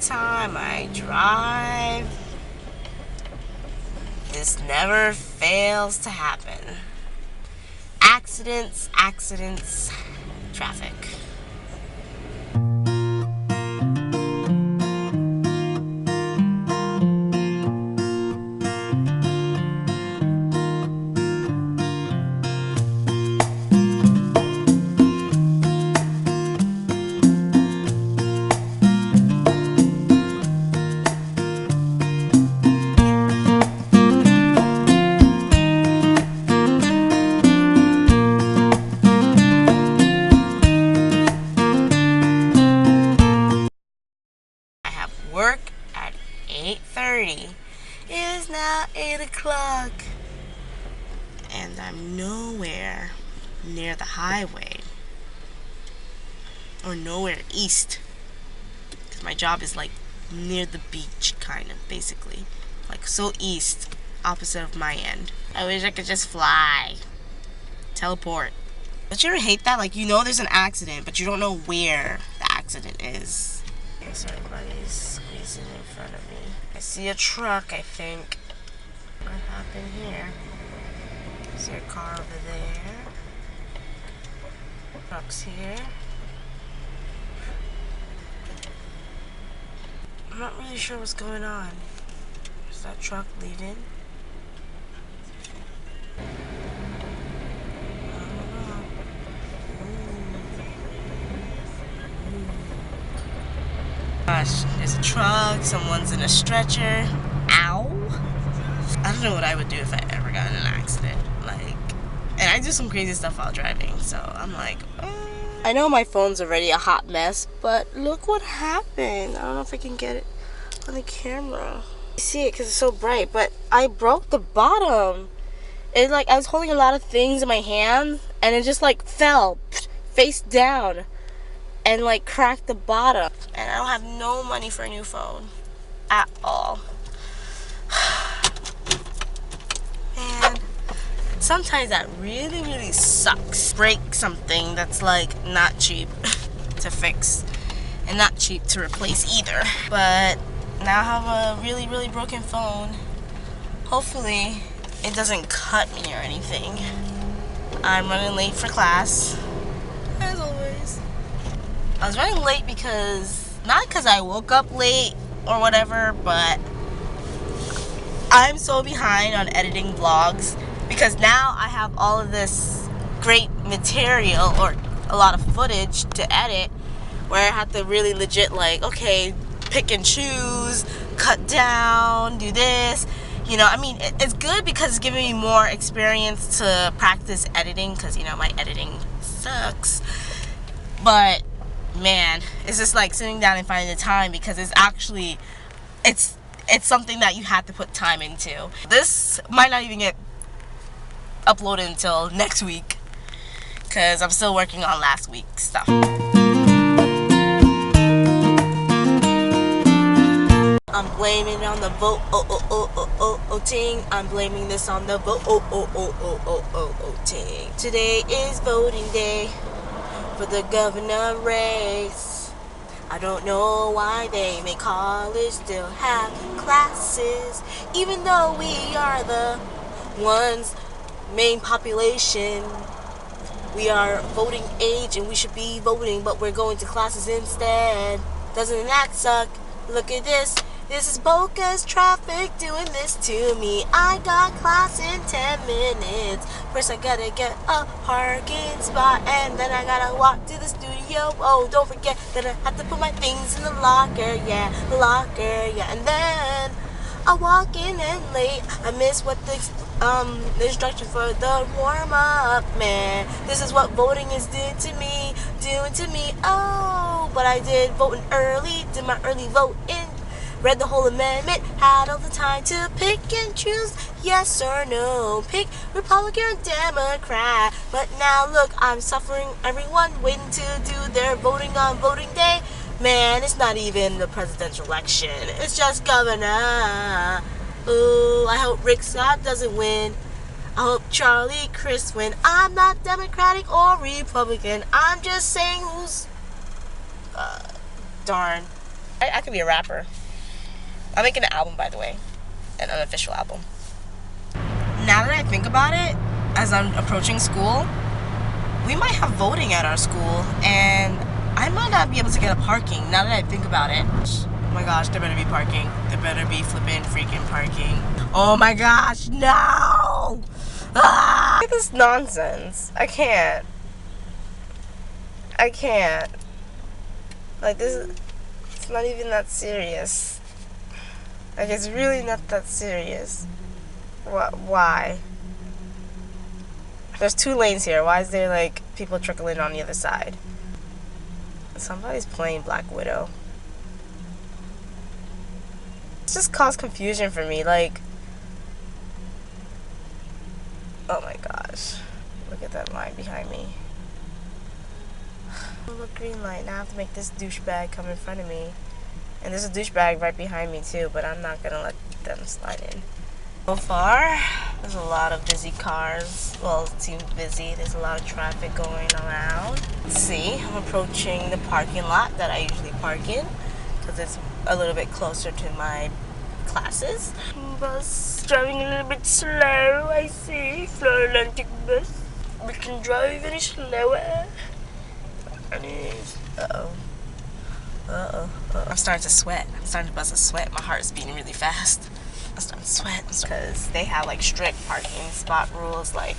time I drive, this never fails to happen. Accidents, accidents, traffic. Work at 8:30. It is now 8 o'clock and I'm nowhere near the highway or nowhere east because my job is like near the beach, kind of, basically, like so east, opposite of my end. I wish I could just fly, teleport. Don't you ever hate that? Like, you know there's an accident but you don't know where the accident is. So everybody's squeezing in front of me. I see a truck, I think. What happened here? I see a car over there. Truck's here. I'm not really sure what's going on. Is that truck leaving? Gosh, there's a truck, someone's in a stretcher. Ow. I don't know what I would do if I ever got in an accident. Like, and I do some crazy stuff while driving, so I'm like, I know my phone's already a hot mess, but look what happened. I don't know if I can get it on the camera. I see it because it's so bright, but I broke the bottom. It, like, I was holding a lot of things in my hand, and it just like fell face down and like cracked the bottom. And I don't have no money for a new phone at all. Man, sometimes that really sucks. Break something that's like not cheap to fix and not cheap to replace either. But now I have a really broken phone. Hopefully it doesn't cut me or anything. I'm running late for class, as always. I was running late because, not because I woke up late or whatever, but I'm so behind on editing vlogs because now I have all of this great material or a lot of footage to edit where I have to really legit, like, okay, pick and choose, cut down, do this. You know, I mean, it's good because it's giving me more experience to practice editing because, you know, my editing sucks. But man, it's just like sitting down and finding the time because it's actually, it's something that you have to put time into. This might not even get uploaded until next week because I'm still working on last week's stuff. I'm blaming it on the voting. I'm blaming this on the voting. Today is voting day for the governor race. I don't know why they make college still have classes, even though we are the ones main population. We are voting age and we should be voting, but we're going to classes instead. Doesn't that suck? Look at this. This is Boca's traffic doing this to me. I got class in 10 minutes. First I gotta get a parking spot and then I gotta walk to the studio. Oh, don't forget that I have to put my things in the locker. Yeah, the locker, yeah. And then I walk in and late. I miss what the instruction for the warm-up, man. This is what voting is doing to me. Oh, but I did voting early, did my early voting. Read the whole amendment, had all the time to pick and choose yes or no. Pick Republican or Democrat. But now look, I'm suffering everyone waiting to do their voting on voting day. Man, it's not even the presidential election. It's just governor. Ooh, I hope Rick Scott doesn't win. I hope Charlie Crist win. I'm not Democratic or Republican. I'm just saying who's... darn. I could be a rapper. I'm making an album, by the way. An unofficial album. Now that I think about it, as I'm approaching school, we might have voting at our school, and I might not be able to get a parking now that I think about it. Oh my gosh, there better be parking. There better be flipping freaking parking. Oh my gosh, no! Ah! Look at this nonsense. I can't. Like, this, it's not even that serious. Like, it's really not that serious. Why? There's 2 lanes here. Why is there, like, people trickling on the other side? Somebody's playing Black Widow. It's just caused confusion for me. Like, oh my gosh. Look at that line behind me. Look, green light. Now I have to make this douchebag come in front of me. And there's a douchebag right behind me too, but I'm not gonna let them slide in. So far, there's a lot of busy cars. Well, it seems busy. There's a lot of traffic going around. Let's see, I'm approaching the parking lot that I usually park in because it's a little bit closer to my classes. Bus driving a little bit slow, I see. Slow Atlantic bus. We can drive any slower. Uh-oh. I'm starting to sweat. I'm starting to bust a sweat. My heart's beating really fast. I'm starting to sweat because they have like strict parking spot rules. Like,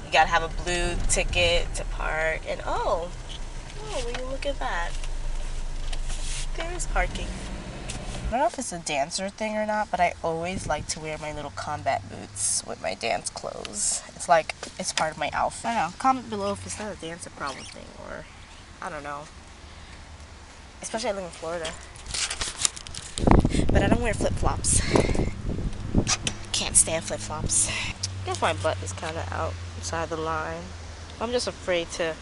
you gotta have a blue ticket to park. And oh, will you look at that? There is parking. I don't know if it's a dancer thing or not, but I always like to wear my little combat boots with my dance clothes. It's like, it's part of my outfit. I don't know. Comment below if it's not a dancer problem thing, or I don't know. Especially I live in Florida. But I don't wear flip-flops. Can't stand flip-flops. I guess my butt is kind of outside the line. I'm just afraid to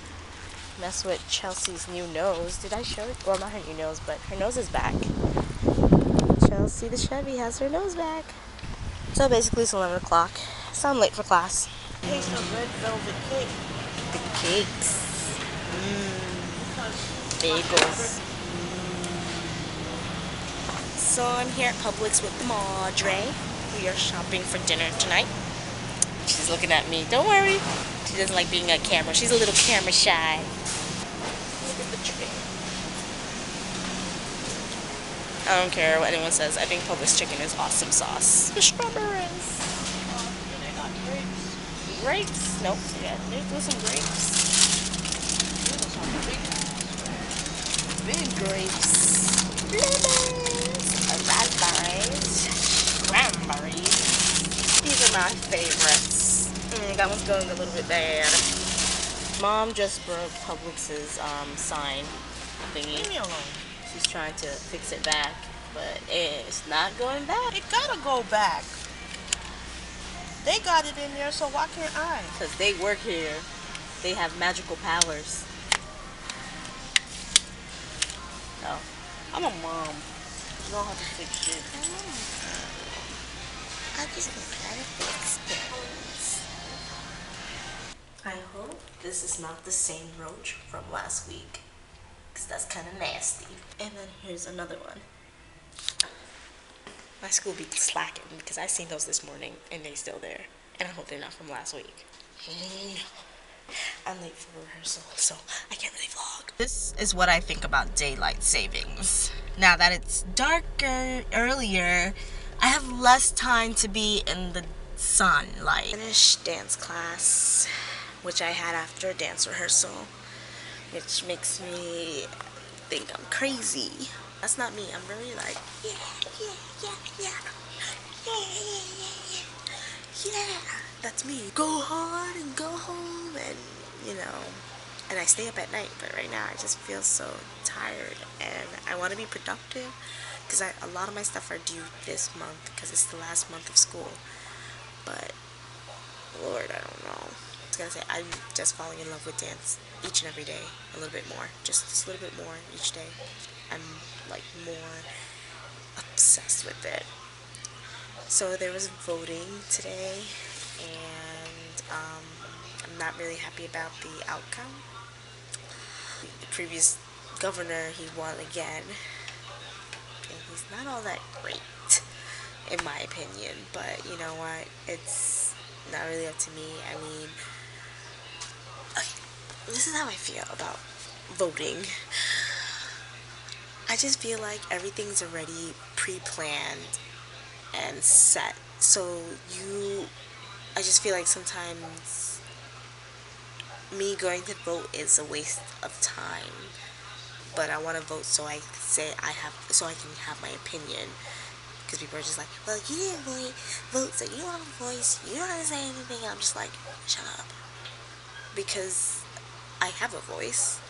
mess with Chelsea's new nose. Did I show it? Well, not her new nose, but her nose is back. Chelsea the Chevy has her nose back. So basically it's 11 o'clock. So I'm late for class. Taste of red velvet cake. The cakes. Bagels. So I'm here at Publix with Madre. We are shopping for dinner tonight. She's looking at me. Don't worry. She doesn't like being on camera. She's a little camera shy. Look at the tray. I don't care what anyone says. I think Publix chicken is awesome sauce. The strawberries. They got grapes. Grapes? Nope. Yeah, there's some grapes. Big grapes. Lemons. Raspberries. Cranberries. These are my favorites. That one's going a little bit bad. Mom just broke Publix's sign thingy. Leave me alone. She's trying to fix it back, but it's not going back. It gotta go back. They got it in there, so why can't I? Because they work here. They have magical powers. No. I'm a mom. You don't have to fix shit. I just don't try to fix things. I hope this is not the same roach from last week, because that's kind of nasty. And then here's another one. My school be slacking because I seen those this morning and they still there. And I hope they're not from last week. I'm late for rehearsal, so I can't really vlog. This is what I think about daylight savings. Now that it's darker earlier, I have less time to be in the sunlight. Finished dance class, which I had after dance rehearsal, which makes me think I'm crazy. That's not me. I'm really like, yeah, that's me. Go hard and go home, and you know, and I stay up at night, but right now I just feel so tired and I want to be productive because a lot of my stuff are due this month because it's the last month of school. But Lord, I don't know. I was gonna say, I'm just falling in love with dance each and every day, a little bit more, just a little bit more each day. I'm like more obsessed with it. So there was voting today, and I'm not really happy about the outcome. The previous governor, he won again, not all that great, in my opinion. But you know what? It's not really up to me. I mean, okay, this is how I feel about voting. I just feel like everything's already pre-planned and set. So I just feel like sometimes me going to vote is a waste of time. But I want to vote so so I can have my opinion. Because people are just like, well, you didn't vote, so you don't have a voice, you don't have to say anything. And I'm just like, shut up. Because I have a voice,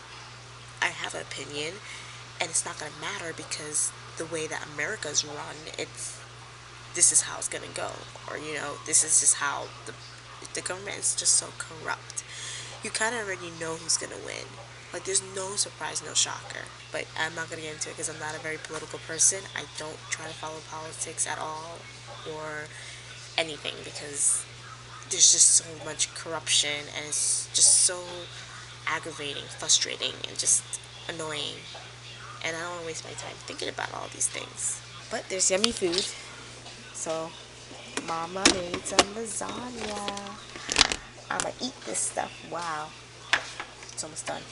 I have an opinion, and it's not going to matter because the way that America's run, this is how it's going to go. Or, this is just how the government is just so corrupt. You kind of already know who's going to win. Like, there's no surprise, no shocker. But I'm not going to get into it because I'm not a very political person. I don't try to follow politics at all or anything because there's just so much corruption and it's just so aggravating, frustrating, and just annoying. And I don't want to waste my time thinking about all these things. But there's yummy food. So, Mama made some lasagna. I'm going to eat this stuff. Wow. It's almost done.